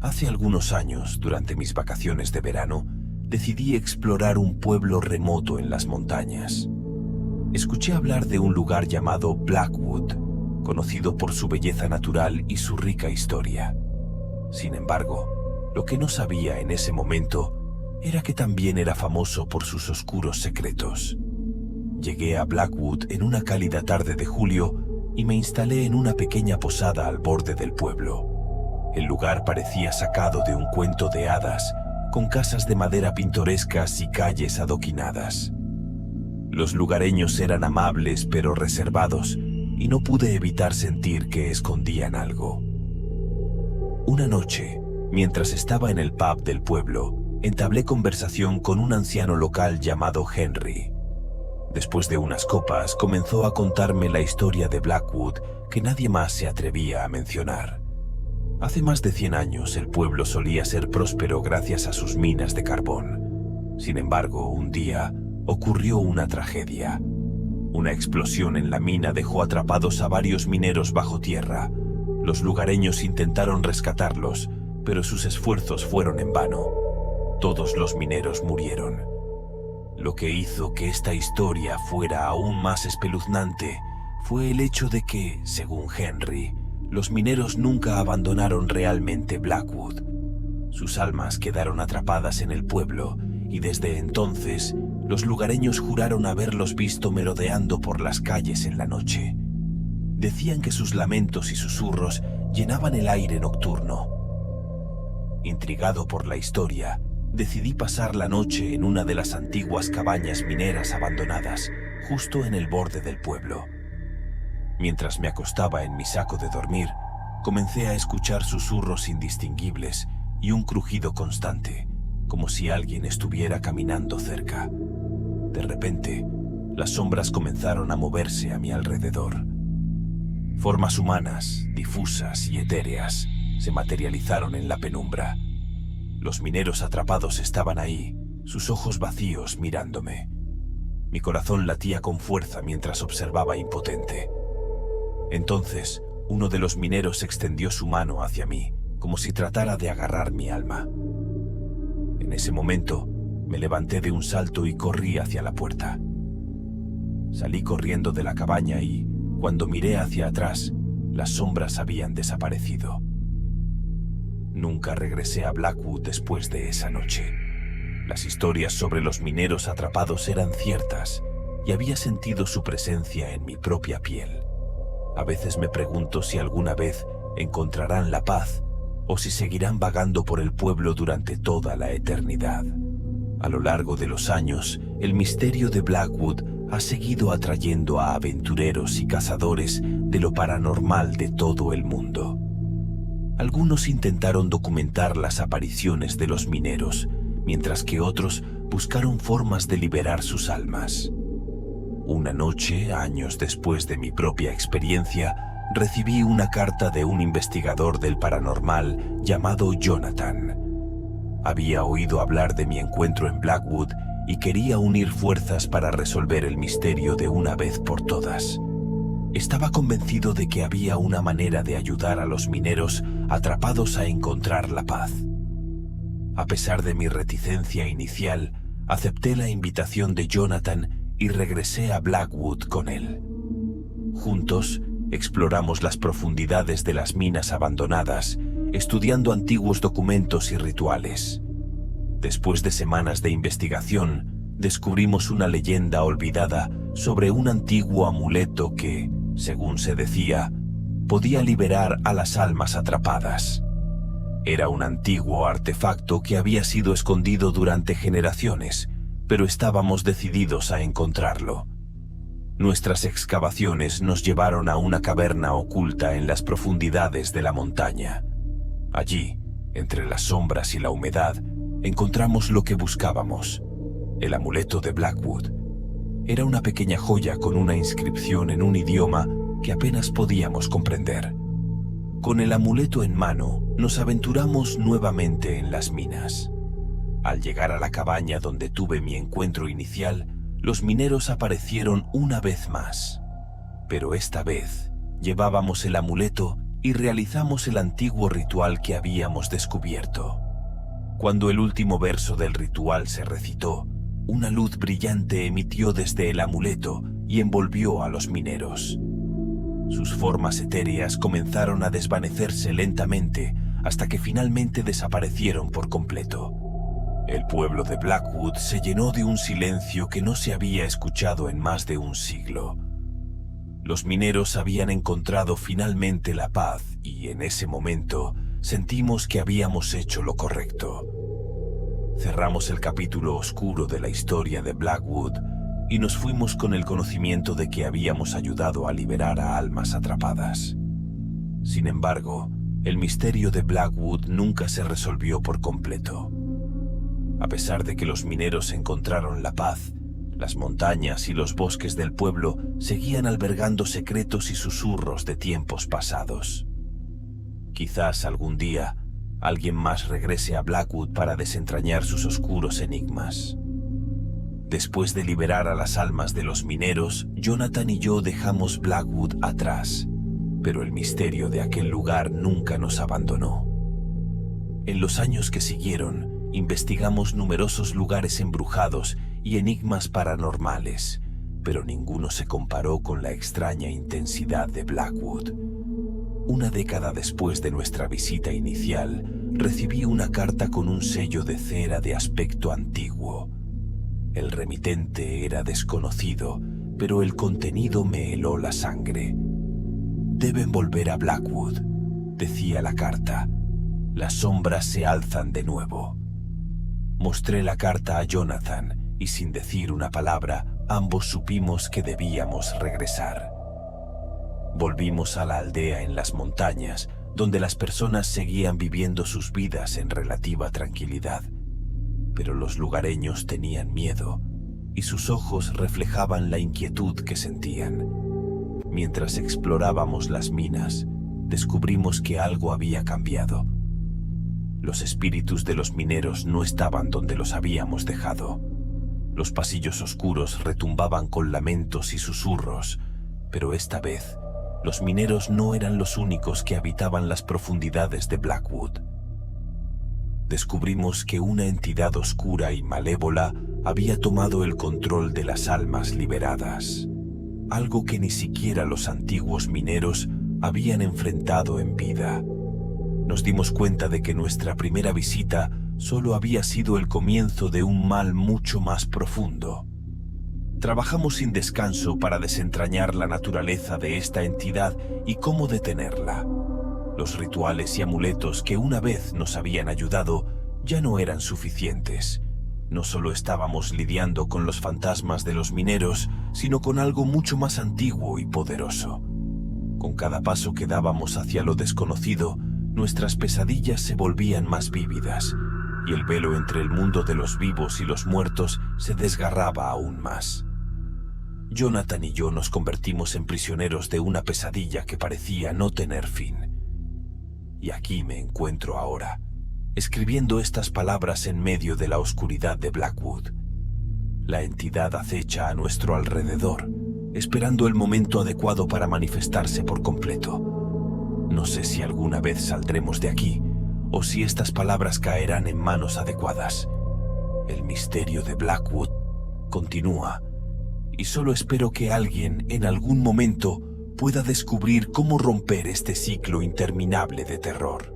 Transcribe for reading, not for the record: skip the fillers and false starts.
Hace algunos años, durante mis vacaciones de verano, decidí explorar un pueblo remoto en las montañas. Escuché hablar de un lugar llamado Blackwood, conocido por su belleza natural y su rica historia. Sin embargo, lo que no sabía en ese momento era que también era famoso por sus oscuros secretos. Llegué a Blackwood en una cálida tarde de julio y me instalé en una pequeña posada al borde del pueblo. El lugar parecía sacado de un cuento de hadas, con casas de madera pintorescas y calles adoquinadas. Los lugareños eran amables pero reservados, y no pude evitar sentir que escondían algo. Una noche, mientras estaba en el pub del pueblo, entablé conversación con un anciano local llamado Henry. Después de unas copas, comenzó a contarme la historia de Blackwood que nadie más se atrevía a mencionar. Hace más de 100 años el pueblo solía ser próspero gracias a sus minas de carbón. Sin embargo, un día ocurrió una tragedia. Una explosión en la mina dejó atrapados a varios mineros bajo tierra. Los lugareños intentaron rescatarlos, pero sus esfuerzos fueron en vano. Todos los mineros murieron. Lo que hizo que esta historia fuera aún más espeluznante fue el hecho de que, según Henry, los mineros nunca abandonaron realmente Blackwood. Sus almas quedaron atrapadas en el pueblo y desde entonces los lugareños juraron haberlos visto merodeando por las calles en la noche. Decían que sus lamentos y susurros llenaban el aire nocturno. Intrigado por la historia, decidí pasar la noche en una de las antiguas cabañas mineras abandonadas, justo en el borde del pueblo. Mientras me acostaba en mi saco de dormir, comencé a escuchar susurros indistinguibles y un crujido constante, como si alguien estuviera caminando cerca. De repente, las sombras comenzaron a moverse a mi alrededor. Formas humanas, difusas y etéreas, se materializaron en la penumbra. Los mineros atrapados estaban ahí, sus ojos vacíos mirándome. Mi corazón latía con fuerza mientras observaba impotente. Entonces, uno de los mineros extendió su mano hacia mí, como si tratara de agarrar mi alma. En ese momento, me levanté de un salto y corrí hacia la puerta. Salí corriendo de la cabaña y, cuando miré hacia atrás, las sombras habían desaparecido. Nunca regresé a Blackwood después de esa noche. Las historias sobre los mineros atrapados eran ciertas y había sentido su presencia en mi propia piel. A veces me pregunto si alguna vez encontrarán la paz o si seguirán vagando por el pueblo durante toda la eternidad. A lo largo de los años, el misterio de Blackwood ha seguido atrayendo a aventureros y cazadores de lo paranormal de todo el mundo. Algunos intentaron documentar las apariciones de los mineros, mientras que otros buscaron formas de liberar sus almas. Una noche, años después de mi propia experiencia, recibí una carta de un investigador del paranormal llamado Jonathan. Había oído hablar de mi encuentro en Blackwood y quería unir fuerzas para resolver el misterio de una vez por todas. Estaba convencido de que había una manera de ayudar a los mineros atrapados a encontrar la paz. A pesar de mi reticencia inicial, acepté la invitación de Jonathan y regresé a Blackwood con él. Juntos, exploramos las profundidades de las minas abandonadas, estudiando antiguos documentos y rituales. Después de semanas de investigación, descubrimos una leyenda olvidada sobre un antiguo amuleto que, según se decía, podía liberar a las almas atrapadas. Era un antiguo artefacto que había sido escondido durante generaciones, pero estábamos decididos a encontrarlo. Nuestras excavaciones nos llevaron a una caverna oculta en las profundidades de la montaña. Allí, entre las sombras y la humedad, encontramos lo que buscábamos: el amuleto de Blackwood. Era una pequeña joya con una inscripción en un idioma que apenas podíamos comprender. Con el amuleto en mano, nos aventuramos nuevamente en las minas. Al llegar a la cabaña donde tuve mi encuentro inicial, los mineros aparecieron una vez más. Pero esta vez llevábamos el amuleto y realizamos el antiguo ritual que habíamos descubierto. Cuando el último verso del ritual se recitó, una luz brillante emitió desde el amuleto y envolvió a los mineros. Sus formas etéreas comenzaron a desvanecerse lentamente hasta que finalmente desaparecieron por completo. El pueblo de Blackwood se llenó de un silencio que no se había escuchado en más de un siglo. Los mineros habían encontrado finalmente la paz y en ese momento sentimos que habíamos hecho lo correcto. Cerramos el capítulo oscuro de la historia de Blackwood y nos fuimos con el conocimiento de que habíamos ayudado a liberar a almas atrapadas. Sin embargo, el misterio de Blackwood nunca se resolvió por completo. A pesar de que los mineros encontraron la paz, las montañas y los bosques del pueblo seguían albergando secretos y susurros de tiempos pasados. Quizás algún día alguien más regrese a Blackwood para desentrañar sus oscuros enigmas. Después de liberar a las almas de los mineros, Jonathan y yo dejamos Blackwood atrás, pero el misterio de aquel lugar nunca nos abandonó. En los años que siguieron, investigamos numerosos lugares embrujados y enigmas paranormales, pero ninguno se comparó con la extraña intensidad de Blackwood. Una década después de nuestra visita inicial, recibí una carta con un sello de cera de aspecto antiguo. El remitente era desconocido, pero el contenido me heló la sangre. «Deben volver a Blackwood», decía la carta. «Las sombras se alzan de nuevo». Mostré la carta a Jonathan y sin decir una palabra, ambos supimos que debíamos regresar. Volvimos a la aldea en las montañas, donde las personas seguían viviendo sus vidas en relativa tranquilidad. Pero los lugareños tenían miedo y sus ojos reflejaban la inquietud que sentían. Mientras explorábamos las minas, descubrimos que algo había cambiado. Los espíritus de los mineros no estaban donde los habíamos dejado. Los pasillos oscuros retumbaban con lamentos y susurros, pero esta vez los mineros no eran los únicos que habitaban las profundidades de Blackwood. Descubrimos que una entidad oscura y malévola había tomado el control de las almas liberadas, algo que ni siquiera los antiguos mineros habían enfrentado en vida. Nos dimos cuenta de que nuestra primera visita solo había sido el comienzo de un mal mucho más profundo. Trabajamos sin descanso para desentrañar la naturaleza de esta entidad y cómo detenerla. Los rituales y amuletos que una vez nos habían ayudado ya no eran suficientes. No solo estábamos lidiando con los fantasmas de los mineros, sino con algo mucho más antiguo y poderoso. Con cada paso que dábamos hacia lo desconocido, nuestras pesadillas se volvían más vívidas, y el velo entre el mundo de los vivos y los muertos se desgarraba aún más. Jonathan y yo nos convertimos en prisioneros de una pesadilla que parecía no tener fin. Y aquí me encuentro ahora, escribiendo estas palabras en medio de la oscuridad de Blackwood. La entidad acecha a nuestro alrededor, esperando el momento adecuado para manifestarse por completo. No sé si alguna vez saldremos de aquí, o si estas palabras caerán en manos adecuadas. El misterio de Blackwood continúa, y solo espero que alguien, en algún momento, pueda descubrir cómo romper este ciclo interminable de terror.